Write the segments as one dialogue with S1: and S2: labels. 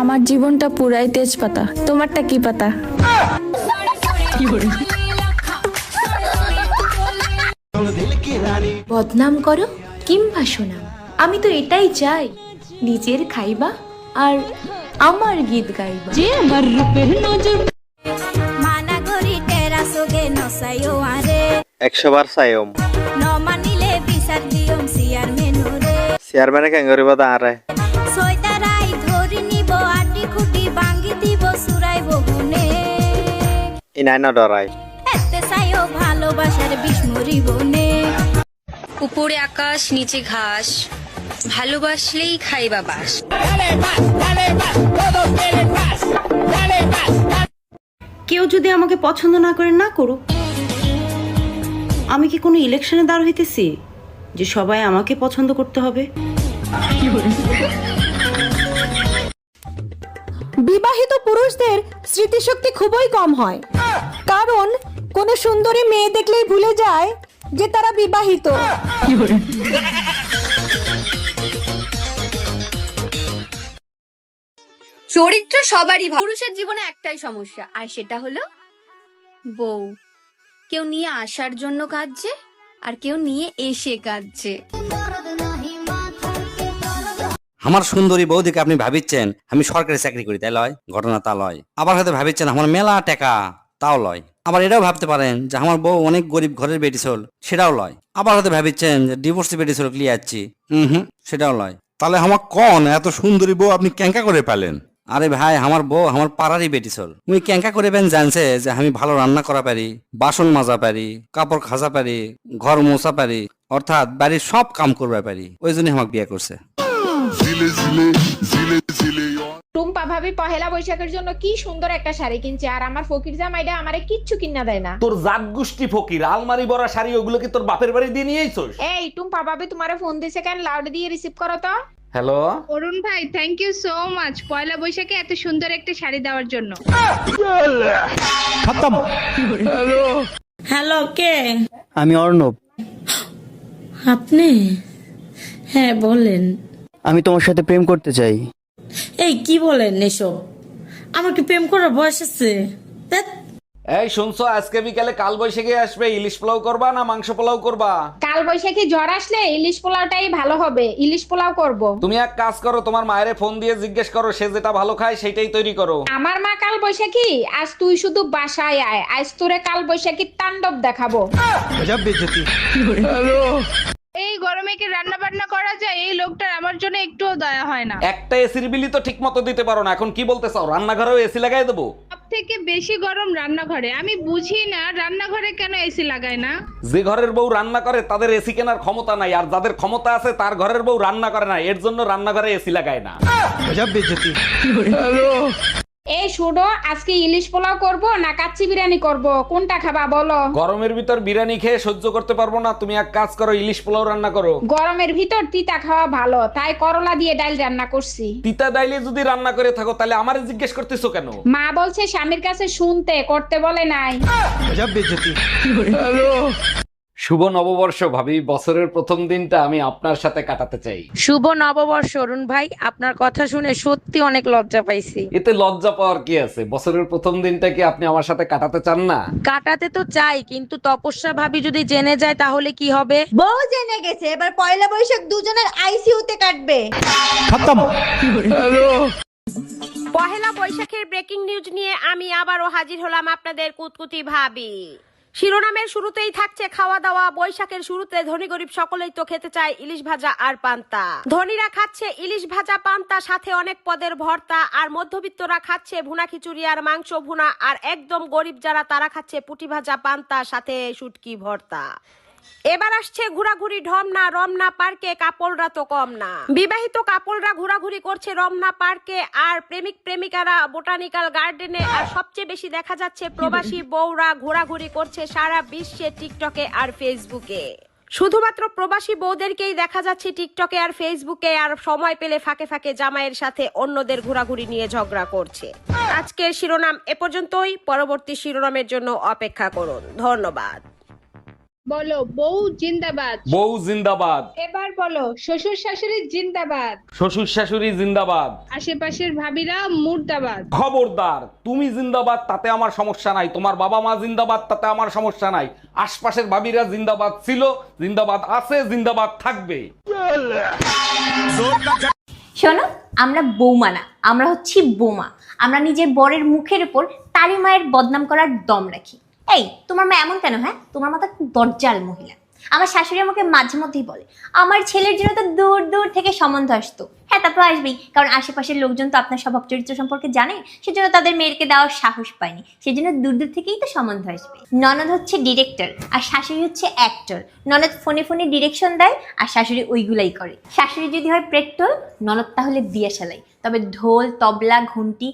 S1: আমার জীবনটা পুরাই তেজপাতা, তোমারটা কি পাতা?
S2: বদনাম করো কিংবা সুনাম, আমি তো এটাই চাই, নিজের খাইবা আর আমার গীত গাইবা। যে আমার রূপের নজর
S3: মানা করি টেরাসোগে নসাইও আরে
S4: 100 বার সাইম
S3: ন মানিলে বিচার দিয়ম চেয়ারম্যানরে
S4: চেয়ারম্যানে কেন করিব তারে
S3: সয়তারাই ধরি নিব আটি খুঁটি ভাঙ্গি দিব সুরাইব গুনে
S4: ইনাই না ডরাই
S3: এতে চাইও ভালোবাসার বিস্মরি বনে।
S5: উপরে আকাশ নিচে ঘাস, ভালোবাসলেই খাইবা বাস।
S6: কেউ যদি আমাকে পছন্দ না করে না করুক, আমি কি কোনো ইলেকশনে দাঁড় হইতেছি যে সবাই আমাকে পছন্দ করতে হবে?
S7: বিবাহিত পুরুষদের স্মৃতিশক্তি খুবই কম হয়, কারণ কোনো সুন্দরী মেয়ে দেখলেই ভুলে যায় যে তারা বিবাহিত।
S5: চরিত্র সবারই ভালো। পুরুষের জীবনে একটাই সমস্যা, আর সেটা হলো বউ। কেউ নিয়ে আসার জন্য কাঁদছে, আর কেউ নিয়ে এসে কাঁদছে।
S8: আমার সুন্দরী বৌদিকে আপনি ভাবিচ্ছেন আমি সরকারি চাকরি করি, তাই লয়? ঘটনা তা লয়। আবার হয়তো ভাবিচ্ছেন আমার মেলা টাকা, তাও লয়। আবার এটাও ভাবতে পারেন যে আমার বউ অনেক গরিব ঘরের বেটি ছিল, সেটাও লয়। আবার হয়তো ভাবিচ্ছেন যে ডিভোর্সি বেটি ছিল ক্লিয়ারছি, সেটাও লয়।
S9: তাহলে আমার কোন এত সুন্দরী বউ আপনি ক্যাঙ্কা করে পেলেন?
S8: আরে ভাই, আমার বউ আমার পাড়ারই বেটি ছিল। উনি ক্যাঙ্কা করে বেন জানছে যে আমি ভালো রান্না করা পারি, বাসন মাজা পারি, কাপড় খাজা পারি, ঘর মোছা পারি, অর্থাৎ বাড়ির সব কাম করবে পারি। ওই জন্য আমাকে বিয়ে করছে।
S10: টুম্পা ভাবি পহেলা বৈশাখের জন্য কি সুন্দর একটা শাড়ি কিনছে, আর আমার ফকির জামাইটা আমারে কিচ্ছু কিনা দেয় না।
S11: তোর জাত গোষ্ঠী ফকির, আলমারি ভরা শাড়ি ওগুলো কি তোর বাপের বাড়ি দিয়ে নিয়ে আইছস?
S10: এই টুম্পা ভাবি তোমারে ফোন দিছে কেন? লাউড দিয়ে রিসিভ করো তো।
S11: হ্যালো
S12: অরুণ ভাই, থ্যাংক ইউ সো মাচ পয়লা বৈশাখে এত সুন্দর একটা শাড়ি দেওয়ার জন্য।
S6: হ্যালো, কে?
S4: আমি অর্ণব।
S6: আপনি? হ্যাঁ বলেন।
S4: আমি তোমার সাথে প্রেম করতে চাই।
S6: এই কি বলেন এসব? আমার কি প্রেম করার বয়স আছে?
S11: এই শুনছো, আজকে বিকালে কাল বৈশাখী আসবে, ইলিশ পোলাও করবা না মাংস পোলাও করবা?
S10: কাল বৈশাখী জ্বর আসলে ইলিশ পোলাওটাই ভালো হবে, ইলিশ পোলাও করব।
S11: তুমি এক কাজ করো, তোমার মায়ের ফোন দিয়ে জিজ্ঞেস করো, সে যেটা ভালো খায় সেটাই তৈরি করো।
S10: আমার মা কাল বৈশাখী, আজ তুই শুধু বাসায় আয়, আজ তোরে কাল বৈশাখী তাণ্ডব দেখাবো।
S12: এই গরমে কি রান্না বান্না করা যায়? এই লোকটার আমার জন্য একটুও দয়া হয় না।
S11: একটা এসির বিলি তো ঠিক মতো দিতে পারো না, এখন কি বলতে চাও রান্নাঘরেও এসি লাগাই দেবো?
S12: সব থেকে বেশি গরম রান্নাঘরে। আমি বুঝি না রান্নাঘরে কেন এসি লাগায় না।
S11: যে ঘরের বউ রান্না করে তাদের এসি কেনার ক্ষমতা নাই, আর যাদের ক্ষমতা আছে তার ঘরের বউ রান্না করে না, এর জন্য রান্নাঘরে এসি লাগায় না।
S10: এই শুনো, আজকে ইলিশ পোলাও করব না কাচ্চি বিরিয়ানি করব, কোনটা খাবা বলো?
S11: গরমের ভিতর বিরিয়ানি খেয়ে সহ্য করতে পারবো না, তুমি এক কাজ করো, ইলিশ পোলাও রান্না করো।
S10: গরমের ভিতর তিতা খাওয়া ভালো, তাই করলা দিয়ে ডাল রান্না করছি।
S11: তিতা ডাইলে যদি রান্না করে থাকো তাহলে আমারে জিজ্ঞেস করতেছো কেন?
S10: মা বলছে স্বামীর কাছে শুনতে, করতে বলে নাই।
S11: শুভ নববর্ষ ভাবি, বছরের প্রথম দিনটা আমি আপনার সাথে কাটাতে চাই।
S12: শুভ নববর্ষ অরুণ ভাই, আপনার কথা শুনে সত্যি অনেক লজ্জা পাইছি।
S11: এতে লজ্জা পাওয়ার কি আছে? বছরের প্রথম দিনটা কি আপনি আমার সাথে কাটাতে চান না?
S12: কাটাতে তো চাই, কিন্তু তপস্যা ভাবি যদি জেনে যায় তাহলে কি হবে?
S3: বউ জেনে গেছে, এবার পয়লা বৈশাখ দুজনের আইসিইউতে কাটবে।
S12: পহেলা বৈশাখের ব্রেকিং নিউজ নিয়ে আমি আবারও হাজির হলাম আপনাদের কুতকুতি ভাবি। শিরোনামের শুরুতেই থাকছে খাওয়া দাওয়া। বৈশাখের শুরুতে ধনী গরিব সকলেই তো খেতে চায় ইলিশ ভাজা আর পান্তা। ধনীরা খাচ্ছে ইলিশ ভাজা পান্তা, সাথে অনেক পদের ভর্তা, আর মধ্যবিত্তরা খাচ্ছে ভুনা খিচুড়ি আর মাংস ভুনা, আর একদম গরিব যারা তারা খাচ্ছে পুটি ভাজা পান্তা সাথে শুটকি ভর্তা। এবার আসছে ঘোরাঘুরি ঢমনা। রমনা পার্কে কাপলরা তো কম না। বিবাহিত কাপলরা ঘোরাঘুরি করছে রমনা পার্কে, আর প্রেমিক প্রেমিকারা বোটানিক্যাল গার্ডেনে, আর সবচেয়ে বেশি দেখা যাচ্ছে প্রবাসী বউরা ঘোরাঘুরি করছে সারা বিশ্বে টিকটকে আর ফেসবুকে। শুধুমাত্র প্রবাসী বউদেরকেই দেখা যাচ্ছে টিকটকে আর ফেসবুকে, আর সময় পেলে ফাঁকে ফাঁকে জামাইয়ের সাথে অন্যদের ঘোরাঘুরি নিয়ে ঝগড়া করছে। আজকের শিরোনাম এ পর্যন্তই, পরবর্তী শিরোনামের জন্য অপেক্ষা করুন। ধন্যবাদ।
S10: বলো বউ জিন্দাবাদ।
S11: বউ জিন্দাবাদ।
S10: এবার বলো শ্বশুর শাশুড়ি জিন্দাবাদ।
S11: শ্বশুর শাশুড়ি জিন্দাবাদ।
S10: আশেপাশের ভাবিরা মুর্দাবাদ।
S11: খবরদার, তুমি জিন্দাবাদ তাতে আমার সমস্যা নাই, তোমার বাবা মা জিন্দাবাদ তাতে আমার সমস্যা নাই, আশপাশের ভাবিরা জিন্দাবাদ ছিল, জিন্দাবাদ আছে, জিন্দাবাদ থাকবে।
S2: শোনো, আমরা বৌমা না, আমরা হচ্ছি বোমা। আমরা নিজের বরের মুখের উপর তারি মায়ের বদনাম করার দম রাখি। এই তোমার মা এমন কেন? হ্যাঁ, তোমার মা তো দরজাল মহিলা। আমার শাশুড়ি আমাকে মাঝে মধ্যেই বলে আমার ছেলের জন্য তো দূর দূর থেকে সম্বন্ধ আসতো। হ্যাঁ, তা তো আসবেই, কারণ আশেপাশের লোকজন তো আপনার স্বভাব চরিত্র সম্পর্কে জানে, সেজন্য তাদের মেয়েকে দেওয়ার সাহস পায়নি, সেজন্য দূর দূর থেকেই তো সম্বন্ধ আসবে। ননদ হচ্ছে ডিরেক্টর আর শাশুড়ি হচ্ছে অ্যাক্টর। ননদ ফোনে ফোনে ডিরেকশন দেয় আর শাশুড়ি ওইগুলাই করে। শাশুড়ি যদি হয় পেট্রোল, ননদ তাহলে দিয়া চালাই। তবে ঢোল, তবলা, ঘন্টি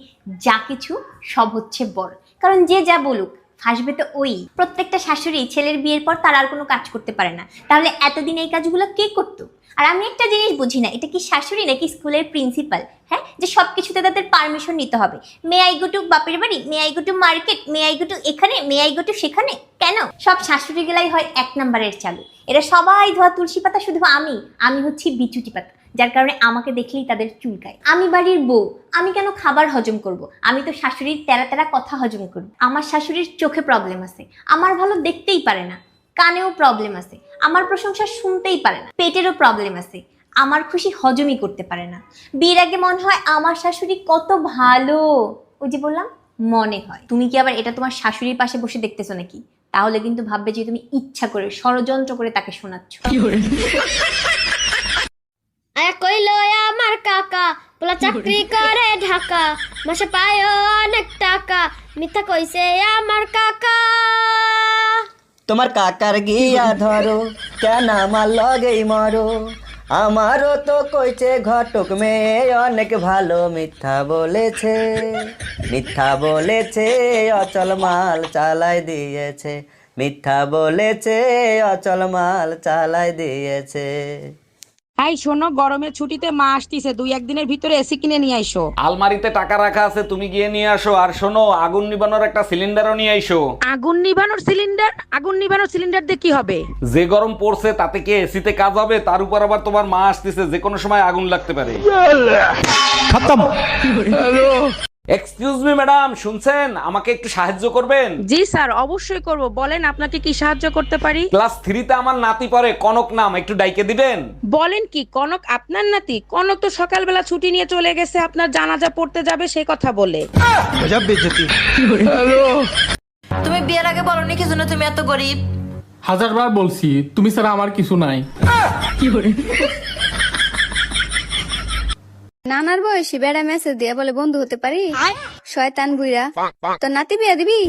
S2: যা কিছু সব হচ্ছে বর, কারণ যে যা বলুক হাসবে তো ওই। প্রত্যেকটা শাশুড়ি ছেলের বিয়ের পর তার আর কোনো কাজ করতে পারে না, তাহলে এতদিন এই কাজগুলো কে করতো? আর আমি একটা জিনিস বুঝি না, এটা কি শাশুড়ি নাকি স্কুলের প্রিন্সিপাল? হ্যাঁ, যে সব কিছুতে তাদের পারমিশন নিতে হবে। মে আই গো টু বাপের বাড়ি, may I go to market, may I go to এখানে, মে আই গো টু সেখানে। কেন? সব শাশুড়ি গেলাই হয় 1 নাম্বারের চালু। এরা সবাই ধোয়া তুলসী পাতা, শুধু আমি হচ্ছি বিচুটি পাতা, যার কারণে আমাকে দেখলেই তাদের চুলকায়। আমি বাড়ির বউ, আমি কেন খাবার হজম করব? আমি তো শাশুড়ির তেরা তেরা কথা হজম করি। আমার শাশুড়ির চোখে প্রবলেম আছে, আমার ভালো দেখতেই পারে না। কানেও প্রবলেম আছে, আমার প্রশংসা শুনতেই পারে না। পেটেরও প্রবলেম আছে, আমার খুশি হজমই করতে পারে না। বিয়ের আগে মনে হয় আমার শাশুড়ি কত ভালো, ওই যে বললাম মনে হয়। তুমি কি আবার এটা তোমার শাশুড়ির পাশে বসে দেখতেছো নাকি? তাহলে কিন্তু ভাববে যে তুমি ইচ্ছা করে ষড়যন্ত্র করে তাকে শোনাচ্ছ।
S3: কইলো আমার কাকা পোলা চাকরি করে ঢাকা, মাসে পায় অনেক টাকা, মিথ্যা কইছে আমার কাকা।
S4: তোমার কাকার গিয়া ধরো, কেন আমার লগেই মরো, আমারও তো কইছে ঘটক মেয়ে অনেক ভালো, মিথ্যা বলেছে, মিথ্যা বলেছে, অচল মাল চালাই দিয়েছে, মিথ্যা বলেছে, অচল মাল চালাই দিয়েছে।
S6: এই শোনো, গরমের ছুটিতে মা আসতিছে, 2-1 দিনের ভিতরে এসি কিনে নিয়ে আইসো।
S11: আলমারিতে টাকা রাখা আছে, তুমি গিয়ে নিয়ে আসো। আর শোনো, আগুন নিবানোর একটা সিলিন্ডারও নিয়ে আইসো।
S6: আগুন নিভানোর সিলিন্ডার? আগুন নিভানোর সিলিন্ডার দিয়ে কি হবে?
S11: যে গরম পড়ছে তাতে কি এসিতে কাজ হবে? তার উপর আবার তোমার মা আসতেছে, যে কোনো সময় আগুন লাগতে পারে। এক্সকিউজ মি ম্যাডাম, শুনছেন? আমাকে একটু সাহায্য করবেন?
S6: জি স্যার, অবশ্যই করব। বলেন আপনাকে কি সাহায্য করতে পারি?
S11: ক্লাস 3-তে আমার নাতি পড়ে, কনক নাম, একটু ডাইকে দিবেন?
S6: বলেন কি, কনক আপনার নাতি? কনক তো সকালবেলা ছুটি নিয়ে চলে গেছে আপনার জানাজা পড়তে যাবে সেই কথা বলে।
S2: তুমি বিয়ের আগে বলনি কি জন্য তুমি এত গরিব?
S13: 1000 বার বলছি, তুমি ছাড়া আমার কিছু নাই।
S5: নানার বয়সী বেড়া মেসেজ দিয়ে বলে বন্ধু হতে পারি? শয়তান বুইরা, তোর নাতি বিয়া দিবি?